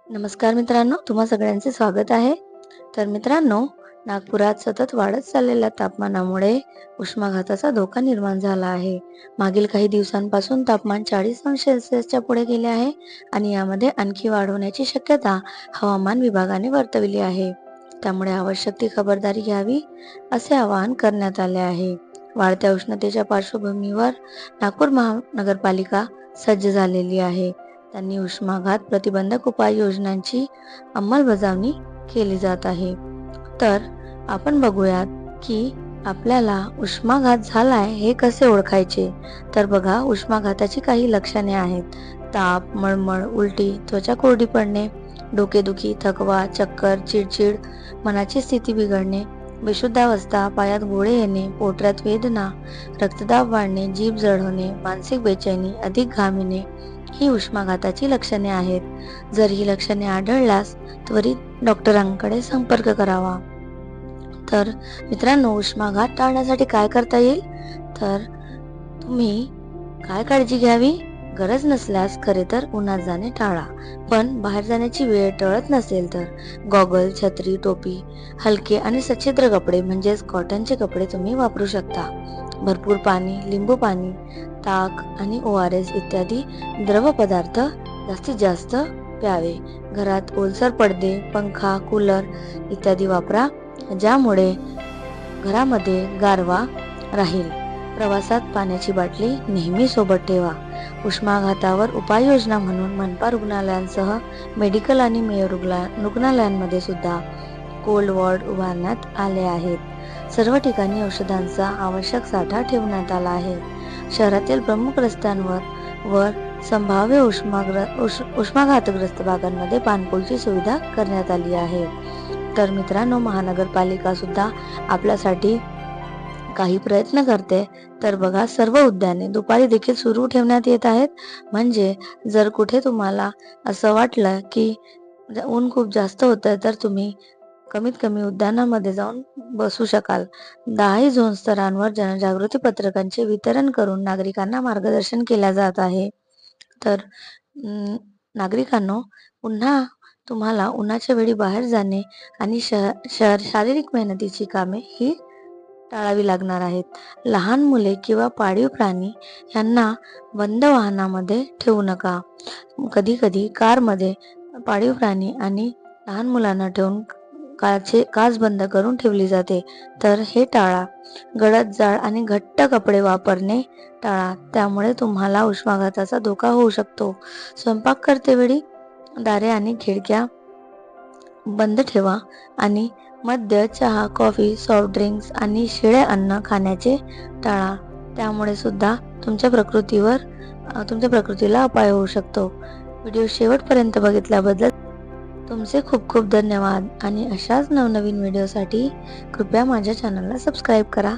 नमस्कार मित्रांनो, तुम्हा सगळ्यांचे स्वागत आहे. तर मित्रांनो, नागपुरात सतत वाढत चाललेल्या तापमानामुळे उष्माघाताचा धोका निर्माण झाला आहे. मागील काही दिवसांपासून तापमान 40°C पुढे गेले आहे आणि यामध्ये आणखी वाढ होण्याची शक्यता हवामान विभागाने वर्तवली आहे. त्यामुळे आवश्यक ती खबरदारी घ्यावी असे आवाहन करण्यात आले आहे. वाढत्या उष्णतेच्या पार्श्वभूमीवर नागपूर महानगरपालिका सज्ज झालेली आहे. त्यांनी उष्माघात प्रतिबंधक उपाययोजनांची अंमलबजावणी केली जात आहे. तर आपण बघूयात की आपल्याला उष्माघात झालाय हे कसे ओळखायचे. तर बघा, उष्माघाताची काही लक्षणे आहेत. ताप, मळमळ, उलटी, त्वचा कोरडी पडणे, डोकेदुखी, थकवा, चक्कर, चिडचिड, मनाची स्थिती बिघडणे, बेशुद्धावस्था, पायात गोळे येणे, पोटात वेदना, रक्तदाब वाढणे, जीभ जड होणे, मानसिक बेचैनी, अधिक घाम येणे ही उष्माघाताची लक्षणे आहेत. जर ही लक्षणे आढळल्यास त्वरित डॉक्टरांकडे संपर्क करावा. तर मित्रांनो, उष्माघात टाळण्यासाठी काय करता येईल? तर तुम्ही काय काळजी घ्यावी? गरज नसल्यास खरे तर उन्हात जाणे टाळा. पण बाहेर जाण्याची वेळ टळत नसेल तर गॉगल, छत्री, टोपी, हलके आणि सच्छिद्र कपडे म्हणजेच कॉटनचे कपडे तुम्ही वापरू शकता. भरपूर पाणी, लिंबू पाणी, ताक आणि ORS इत्यादी द्रव पदार्थ जास्तीत जास्त प्यावे. घरात ओलसर पडदे, पंखा, कूलर इत्यादी वापरा, ज्यामुळे घरामध्ये गारवा राहील. प्रवासात पाण्याची बाटली नेहमी सोबत ठेवा. उष्माघातावर उपाययोजना म्हणून मनपा रुग्णालयांसह मेडिकल आणि मेयो रुग्णालयांमध्ये सुद्धा कोल्ड वॉर्ड उभारण्यात आले आहेत. सर्व ठिकाणी औषधांचा आवश्यक साठा ठेवण्यात आला आहे. शहरातील प्रमुख रस्त्यांवर संभाव्य उष्माघातग्रस्त भागांमध्ये पाणपोईची सुविधा करण्यात आली आहे. तर मित्रांनो, महानगरपालिका सुद्धा आपल्यासाठी काही प्रयत्न करते. तर बघा, सर्व उद्याने दुपारी देखील सुरू ठेवण्यात येत आहेत. म्हणजे जर कुठे तुम्हाला असं वाटलं की ऊन खूप जास्त होतंय तर तुम्ही कमीत कमी उद्यानामध्ये जाऊन बसू शकाल. 10 झोन स्तरांवर जनजागृती पत्रकांचे वितरण करून नागरिकांना मार्गदर्शन केले जात आहे. तर नागरिकांनो, पुन्हा तुम्हाला उन्हाच्या वेळी बाहेर जाणे आणि शारीरिक मेहनतीची कामे ही टाळावी लागणार आहेत. लहान मुले किंवा पाळीव प्राणी यांना बंद वाहनामध्ये ठेवू नका. कधी कधी कारमध्ये पाळीव प्राणी आणि लहान मुलांना ठेवून काच बंद करून ठेवली जाते, तर हे टाळा. गडद, जाड आणि घट्ट कपडे वापरणे टाळा, त्यामुळे तुम्हाला उष्माघाताचा धोका होऊ शकतो. स्वयंपाक करतेवेळी दारे आणि खिडक्या बंद ठेवा आणि मद्य, चहा, कॉफी, सॉफ्ट ड्रिंक्स आणि शिळे अन्न खाण्याचे टाळा. त्यामुळे सुद्धा तुमच्या प्रकृतीला अपाय होऊ शकतो. व्हिडिओ शेवटपर्यंत बघितल्याबद्दल तुमचे खूप खूप धन्यवाद आणि अशाच नवनवीन व्हिडिओसाठी कृपया माझ्या चॅनलला सबस्क्राईब करा.